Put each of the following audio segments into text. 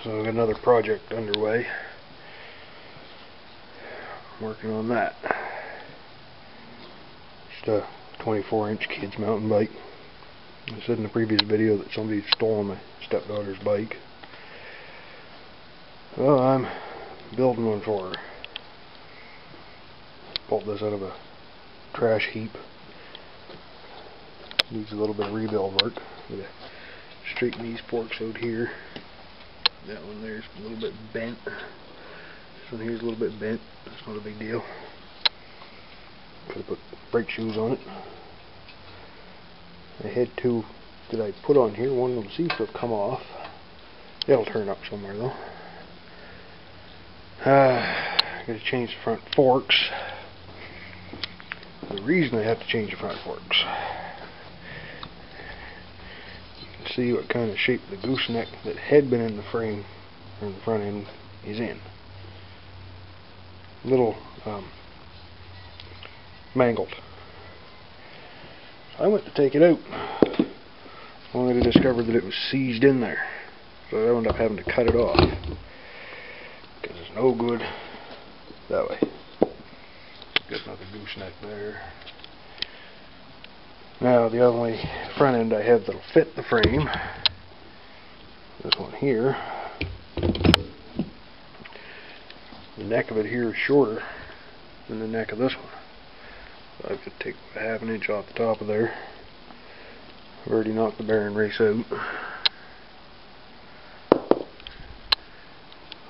So I've got another project underway. I'm working on that. Just a 24-inch kids mountain bike. I said in the previous video that somebody had stolen my stepdaughter's bike. Well, I'm building one for her. Pulled this out of a trash heap. Needs a little bit of rebuild work. I'm gonna straighten these forks out here. That one there's a little bit bent. This one here's a little bit bent. That's not a big deal. Could have put brake shoes on it. I had two that I put on here. One of them seems to have come off. They'll turn up somewhere though. I got to change the front forks. The reason I have to change the front forks, you can see what kind of shape the gooseneck that had been in the frame or in the front end is in. Little mangled. So I went to take it out, only to discover that it was seized in there. So I wound up having to cut it off because it's no good that way. Got another gooseneck there. Now the only front end I have that'll fit the frame, this one here. The neck of it here is shorter than the neck of this one. So I could take a half an inch off the top of there. I've already knocked the bearing race out.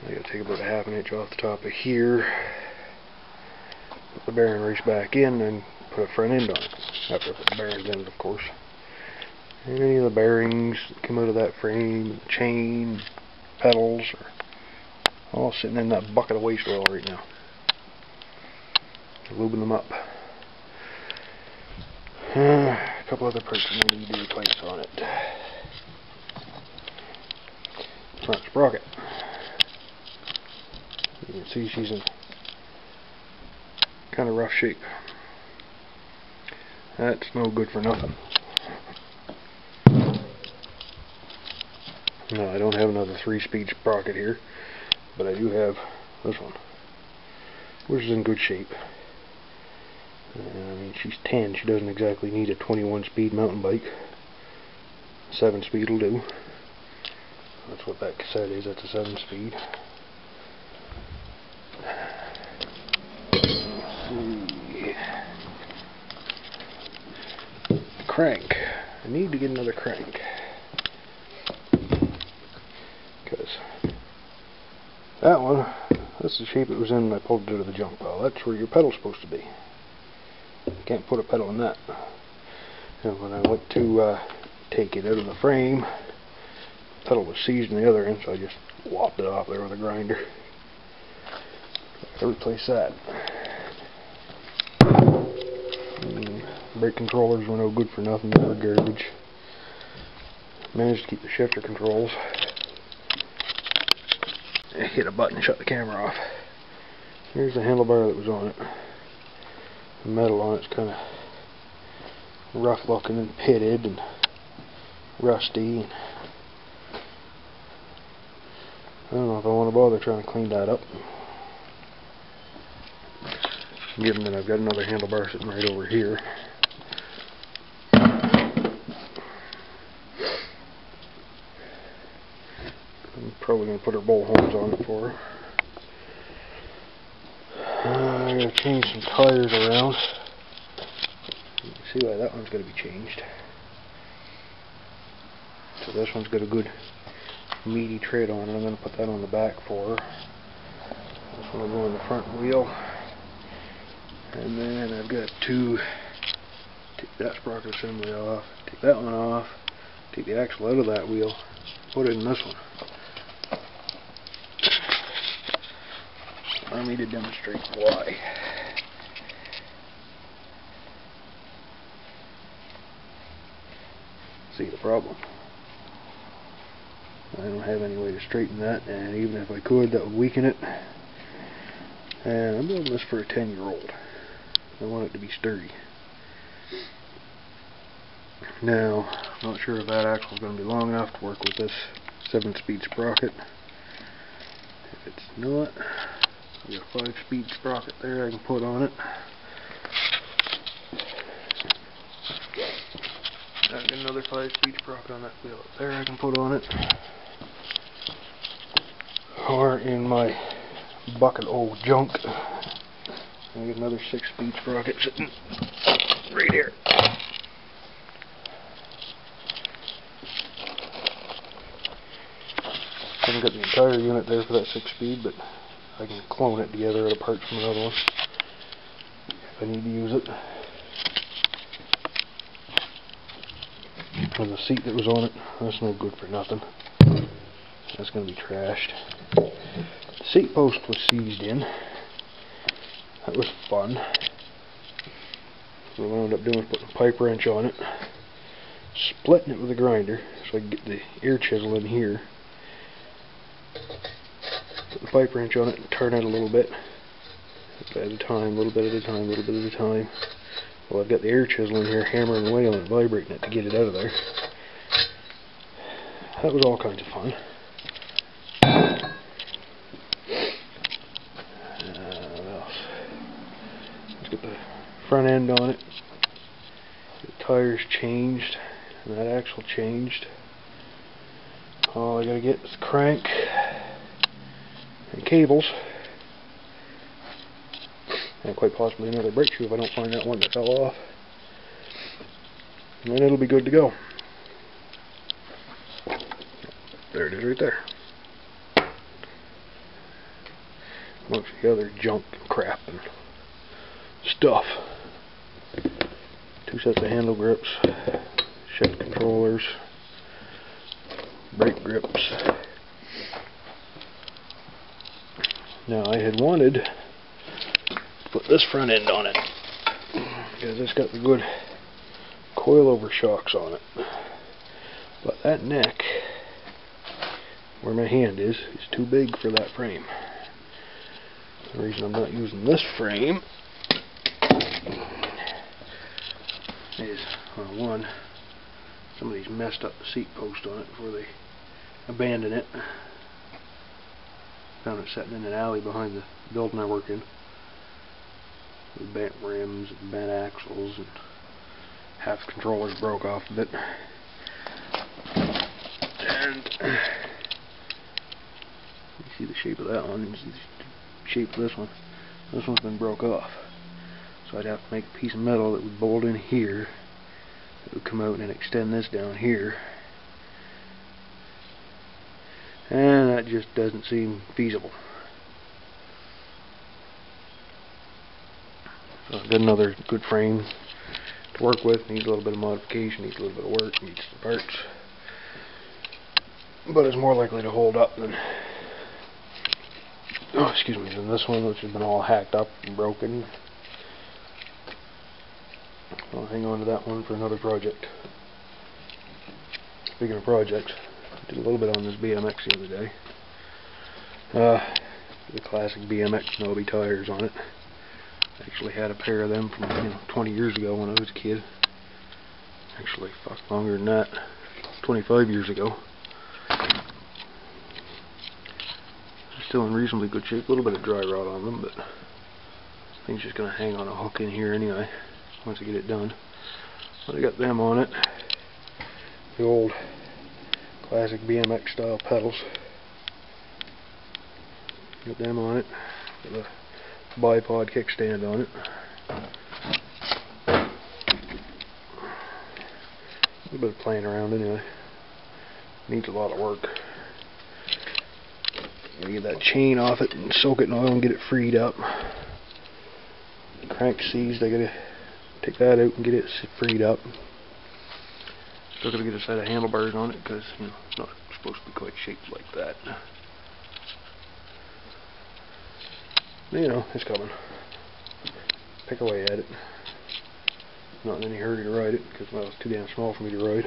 I gotta take about a half an inch off the top of here. Put the bearing race back in and put a front end on it. After I put the bearings in it, of course. And any of the bearings that come out of that frame, chain, pedals, are all sitting in that bucket of waste oil right now. Lubing them up. A couple other parts I need to replace on it. Front sprocket. You can see she's in kind of rough shape. That's no good for nothing. No, I don't have another 3-speed sprocket here, but I do have this one, which is in good shape. I mean, she's 10. She doesn't exactly need a 21-speed mountain bike. 7-speed will do. That's what that cassette is. That's a 7-speed. Crank. I need to get another crank because that one, that's the shape it was in when I pulled it out of the junk pile. That's where your pedal's supposed to be. You can't put a pedal in that. And when I went to take it out of the frame, the pedal was seized in the other end, so I just lopped it off there with a grinder. So I replace that. Brake controllers were no good for nothing, they were garbage. Managed to keep the shifter controls. I hit a button and shut the camera off. Here's the handlebar that was on it. The metal on it's kind of rough looking and pitted and rusty. And I don't know if I want to bother trying to clean that up, given that I've got another handlebar sitting right over here. I'm probably going to put her bowl horns on it for her. I'm going to change some tires around. You can see why that one's going to be changed. So this one's got a good meaty tread on it. I'm going to put that on the back for her. This one will go on the front wheel. And then I've got to take that sprocket assembly off, take that one off, take the axle out of that wheel, put it in this one. Allow me to demonstrate why. See the problem? I don't have any way to straighten that, and even if I could, that would weaken it. And I'm building this for a 10-year-old. I want it to be sturdy. Now, I'm not sure if that axle is going to be long enough to work with this 7-speed sprocket. it's not, I've got a 5-speed sprocket there I can put on it. I've got another 5-speed sprocket on that wheel up there I can put on it. Or in my bucket of old junk, I got another 6-speed sprocket sitting right here. I haven't got the entire unit there for that 6-speed, but I can clone it together out of parts from another one if I need to use it. And the seat that was on it, that's no good for nothing. That's going to be trashed. The seat post was seized in. That was fun. What I wound up doing was putting a pipe wrench on it, splitting it with a grinder so I could get the ear chisel in here. Put the pipe wrench on it and turn it a little bit at a time, a little bit at a time, a little bit at a time. Well, I've got the air chisel in here hammering away on it, vibrating it to get it out of there. That was all kinds of fun. What else? Let's get the front end on it. The tires changed, and that axle changed. All I gotta get is the crank and cables, and quite possibly another brake shoe if I don't find that one that fell off. And then it'll be good to go. There it is right there. Amongst the other junk and crap and stuff. 2 sets of handle grips, shift controllers, brake grips. Now I had wanted to put this front end on it because it's got the good coilover shocks on it. But that neck, where my hand is too big for that frame. The reason I'm not using this frame is, well, one, somebody's messed up the seat post on it before they abandoned it. Found it sitting in an alley behind the building I work in, with bent rims and bent axles, and half the controllers broke off of it. And you see the shape of that one, and you see the shape of this one. This one's been broke off. So I'd have to make a piece of metal that would bolt in here, that would come out and extend this down here. And that just doesn't seem feasible. So I've got another good frame to work with. Needs a little bit of modification, needs a little bit of work, needs some parts. But it's more likely to hold up than, than this one, which has been all hacked up and broken. I'll hang on to that one for another project. Speaking of projects, I did a little bit on this BMX the other day. The classic BMX knobby tires on it. I actually had a pair of them from 20 years ago when I was a kid. Actually, fuck, longer than that. 25 years ago. Still in reasonably good shape. A little bit of dry rot on them, but I think it's just going to hang on a hook in here anyway once I get it done. But I got them on it. The old classic BMX style pedals. Got them on it. Got a bipod kickstand on it. A little bit of playing around anyway. Needs a lot of work. Gotta get that chain off it and soak it in oil and get it freed up. The crank seized, I gotta take that out and get it freed up. Still gotta get a set of handlebars on it because it's not supposed to be quite shaped like that. But, it's coming. Pick away at it. Not in any hurry to ride it because, well, it's too damn small for me to ride.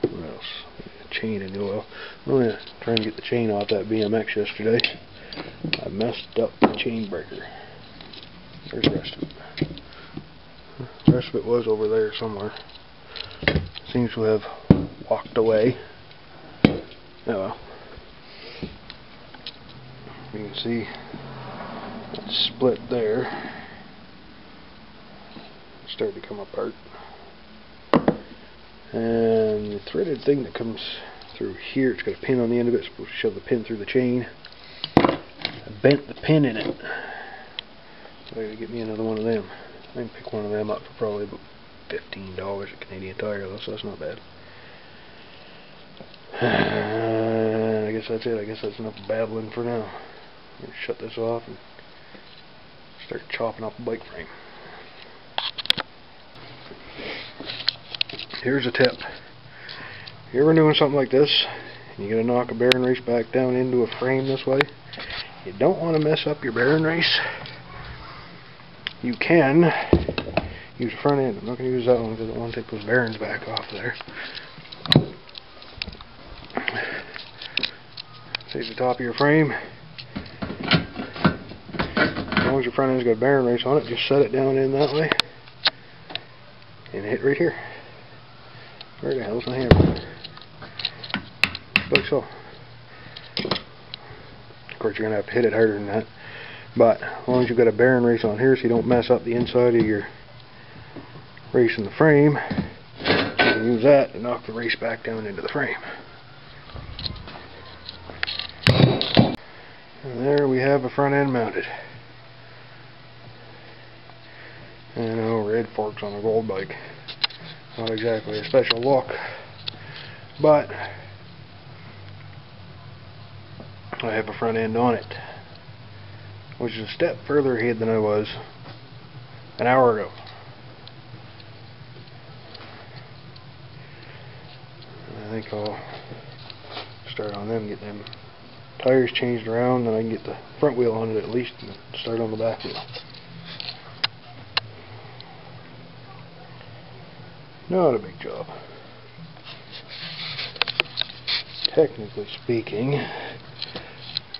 What else? Chain in the oil. I'm only trying to get the chain off that BMX yesterday. I messed up the chain breaker. There's the rest of it. The rest of it was over there somewhere. Seems to have walked away. Oh well. You can see that split there. It's starting to come apart. And the threaded thing that comes through here, it's got a pin on the end of it. It's supposed to shove the pin through the chain. I bent the pin in it. So I gotta get me another one of them. I can pick one of them up for probably about $15 at Canadian Tire though, so that's not bad. I guess that's it. I guess that's enough babbling for now. I'm gonna shut this off and start chopping up the bike frame. Here's a tip. If you're ever doing something like this, and you gotta knock a bearing race back down into a frame this way, you don't want to mess up your bearing race. You can use the front end. I'm not going to use that one because I don't want to take those bearings back off there. Take the top of your frame. As long as your front end's got a bearing race on it, just set it down in that way and hit right here. Where the hell's my hammer? Like so. Of course, you're going to have to hit it harder than that. But as long as you've got a bearing race on here so you don't mess up the inside of your race in the frame, you can use that to knock the race back down into the frame. And there we have a front end mounted. And red forks on a gold bike. Not exactly a special look, but I have a front end on it, which is a step further ahead than I was an hour ago. I think I'll start on them, get them tires changed around, then I can get the front wheel on it at least and start on the back wheel. Not a big job. Technically speaking,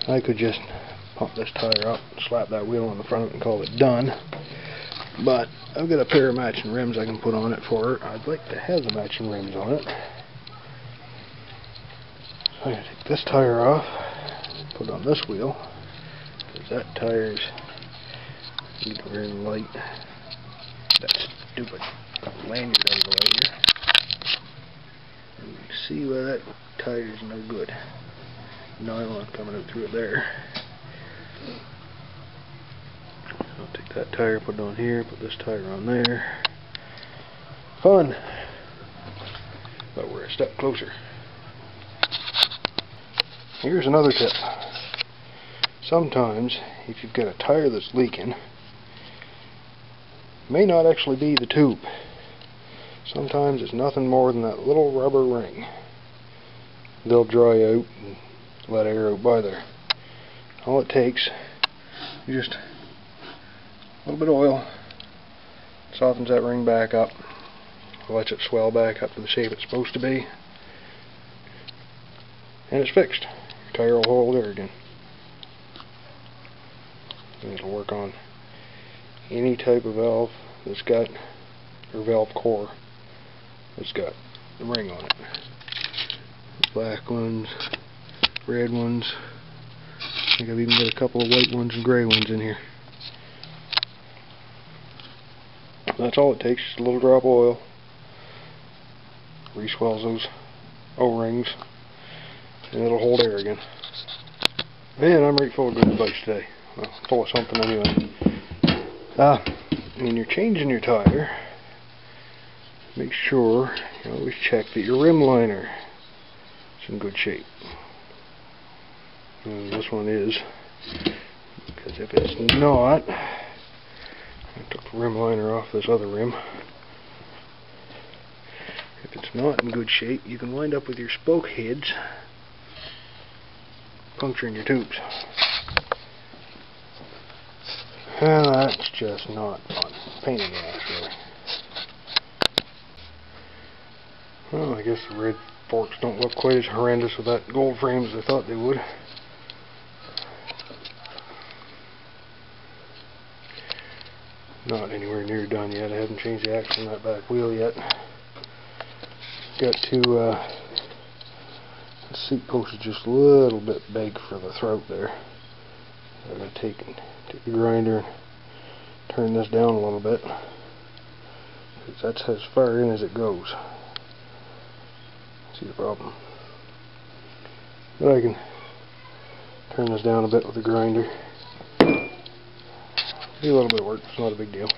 I could just pump this tire up, slap that wheel on the front of it and call it done. But I've got a pair of matching rims I can put on it for her. I'd like to have the matching rims on it. So I'm going to take this tire off, put it on this wheel, because that tire's very light. That stupid lanyard out of the way here. And you can see why that tire's no good. Nylon coming out through it there. I'll take that tire, put it on here, put this tire on there. Fun! But we're a step closer. Here's another tip. Sometimes, if you've got a tire that's leaking, it may not actually be the tube. Sometimes it's nothing more than that little rubber ring. They'll dry out and let air out by there. All it takes is just a little bit of oil, softens that ring back up, lets it swell back up to the shape it's supposed to be, and it's fixed. Your tire will hold there again. And it'll work on any type of valve that's got, or valve core that's got the ring on it. Black ones, red ones. I think I've even got a couple of white ones and gray ones in here. That's all it takes, just a little drop of oil. Reswells those O-rings and it'll hold air again. Man, I'm right full of good advice today. Well, full of something anyway. When you're changing your tire, make sure you always check that your rim liner is in good shape. And this one is, because if it's not, I took the rim liner off this other rim. If it's not in good shape, you can wind up with your spoke heads puncturing your tubes. And that's just not fun. Pain in the ass, really. Well, I guess the red forks don't look quite as horrendous with that gold frame as I thought they would. Not anywhere near done yet. I haven't changed the axle on that back wheel yet. Got to, let's seat post is just a little bit big for the throat there. So I'm going to take the grinder and turn this down a little bit, because that's as far in as it goes. See the problem? But I can turn this down a bit with the grinder. Do a little bit of work, it's not a big deal.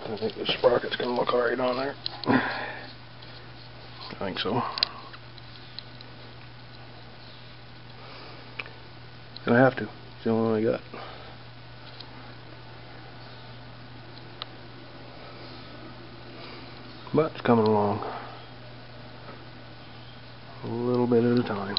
I think the sprocket's going to look alright on there. I think so. Gonna have to. It's the only one I got. But it's coming along. A little bit at a time.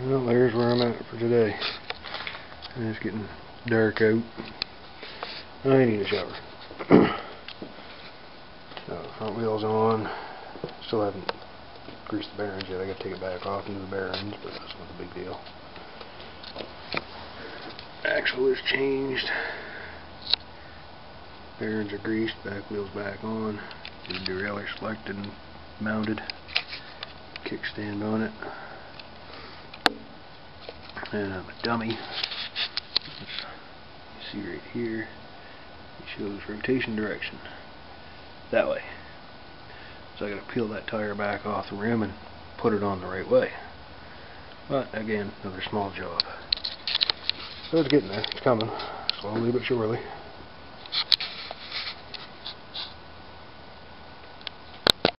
Well, there's where I'm at for today. And it's getting dark out. I need a shower. Front wheel's on. Still haven't greased the bearings yet. I gotta take it back off and do the bearings, but that's not a big deal. Axle is changed. Bearings are greased. Back wheel's back on. The derailleur selected and mounted. Kickstand on it. And I'm a dummy. You see right here, it shows rotation direction. That way. So I gotta peel that tire back off the rim and put it on the right way. But again, another small job. So it's getting there. It's coming. Slowly but surely.